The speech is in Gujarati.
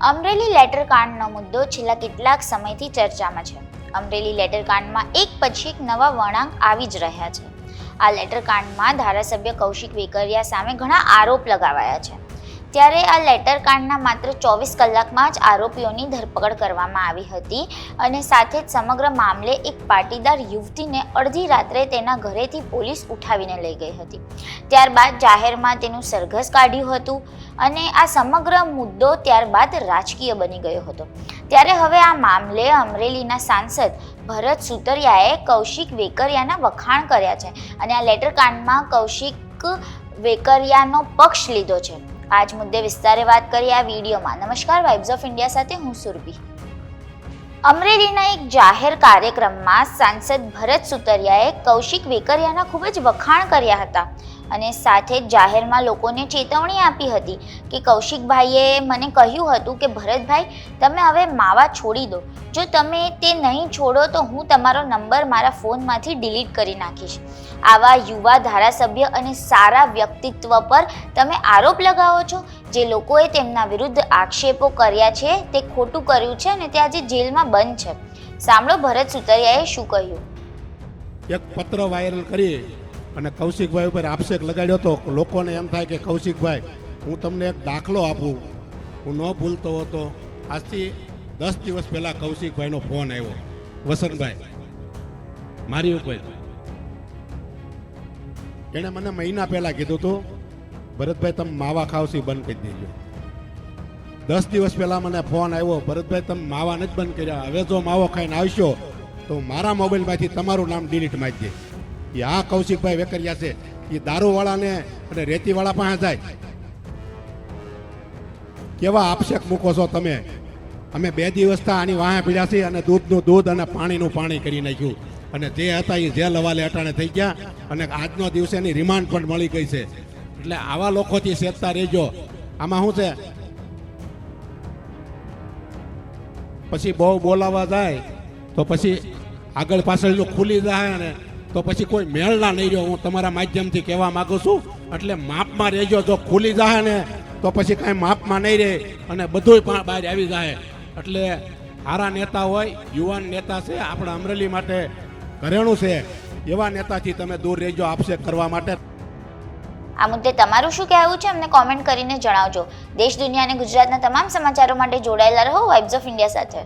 અમરેલી લેટર કાંડનો મુદ્દો છેલ્લા કેટલાક સમયથી ચર્ચામાં છે. અમરેલી લેટર કાંડમાં એક પછી એક નવા વળાંક આવી જ રહ્યા છે. આ લેટર કાંડમાં ધારાસભ્ય કૌશિક વેકરિયા સામે ઘણા આરોપ લગાવાયા છે. ત્યારે આ લેટર કાંડના માત્ર 24 કલાકમાં જ આરોપીઓની ધરપકડ કરવામાં આવી હતી અને સાથે જ સમગ્ર મામલે એક પાટીદાર યુવતીને અડધી રાત્રે તેના ઘરેથી પોલીસ ઉઠાવીને લઈ ગઈ હતી. ત્યારબાદ જાહેરમાં તેનું સરઘસ કાઢ્યું હતું અને આ સમગ્ર મુદ્દો ત્યારબાદ રાજકીય બની ગયો હતો. ત્યારે હવે આ મામલે અમરેલીના સાંસદ ભરત સુતરિયાએ કૌશિક વેકરિયાના વખાણ કર્યા છે અને આ લેટર કાંડમાં કૌશિક વેકરિયાનો પક્ષ લીધો છે. આજ મુદ્દે વિસ્તારે વાત કરીએ આ વિડીયોમાં. નમસ્કાર, વાઇબ્સ ઓફ ઇન્ડિયા સાથે હું સુરભી. અમરેલીના એક જાહેર કાર્યક્રમમાં સાંસદ ભરત સુતરિયાએ કૌશિક વેકરિયાના ખૂબ જ વખાણ કર્યા હતા અને સાથે જ જાહેરમાં લોકોને ચેતવણી આપી હતી કે કૌશિકભાઈએ મને કહ્યું હતું કે ભરતભાઈ, તમે હવે માવા છોડી દો. જો તમે તે નહીં છોડો તો હું તમારો નંબર મારા ફોનમાંથી ડિલીટ કરી નાખીશ. આવા યુવા ધારાસભ્ય અને સારા વ્યક્તિત્વ પર તમે આરોપ લગાવો છો. જે લોકોએ તેમના વિરુદ્ધ આક્ષેપો કર્યા છે તે ખોટું કર્યું છે અને તે આજે જેલમાં બંધ છે. સાંભળો ભરત સુતરિયાએ શું કહ્યું. એક પત્ર વાયરલ કરી અને કૌશિકભાઈ ઉપર આક્ષેપ લગાડ્યો હતો. લોકોને એમ થાય કે કૌશિકભાઈ, હું તમને એક દાખલો આપું, હું ન ભૂલતો હતો. આજથી 10 દિવસ પહેલાં કૌશિકભાઈનો ફોન આવ્યો, વસંતભાઈ મારી ઉપર. એણે મને મહિના પહેલાં કીધું હતું, ભરતભાઈ તમે માવા ખાવશી બંધ કરી દેજો. 10 દિવસ પહેલાં મને ફોન આવ્યો, ભરતભાઈ તમે માવા નથી બંધ કર્યા, હવે જો માવો ખાઈને આવશો તો મારા મોબાઈલમાંથી તમારું નામ ડિલીટ મારી દે. એ આ કૌશિકભાઈ વેકરિયા છે. એ દારૂવાળાને અને રેતીવાળા પાસે જાય. કેવા આક્ષેપ મૂકો છો તમે. અમે 2 દિવસથી આની વાહે પીડ્યા છીએ અને દૂધનું દૂધ અને પાણીનું પાણી કરી નાખ્યું અને જે હતા એ જેલ હવાલે અટાણે થઈ ગયા અને આજનો દિવસે એની રિમાન્ડ પણ મળી ગઈ છે. એટલે આવા લોકોથી સેજતા રહેજો. આમાં શું છે, પછી બહુ બોલાવા જાય તો પછી આગળ પાછળ ખુલી જાય ને તો પછી કોઈ મેળના નહીં રહ્યો. હું તમારા માધ્યમથી કહેવા માગું છું, એટલે માપમાં રહેજો. જો ખુલી જાય ને તો પછી કાંઈ માપમાં નહીં રહે અને બધુંય પણ બહાર આવી જાય. એટલે સારા નેતા હોય, યુવાન નેતા છે, આપણા અમરેલી માટે ઘરેણું છે, એવા નેતાથી તમે દૂર રહેજો આક્ષેપ કરવા માટે. આ મુદ્દે તમારું શું કહેવું છે અમને કોમેન્ટ કરીને જણાવજો. દેશ, દુનિયા અને ગુજરાતના તમામ સમાચારો માટે જોડાયેલા રહો વાઇબ્સ ઓફ ઇન્ડિયા સાથે.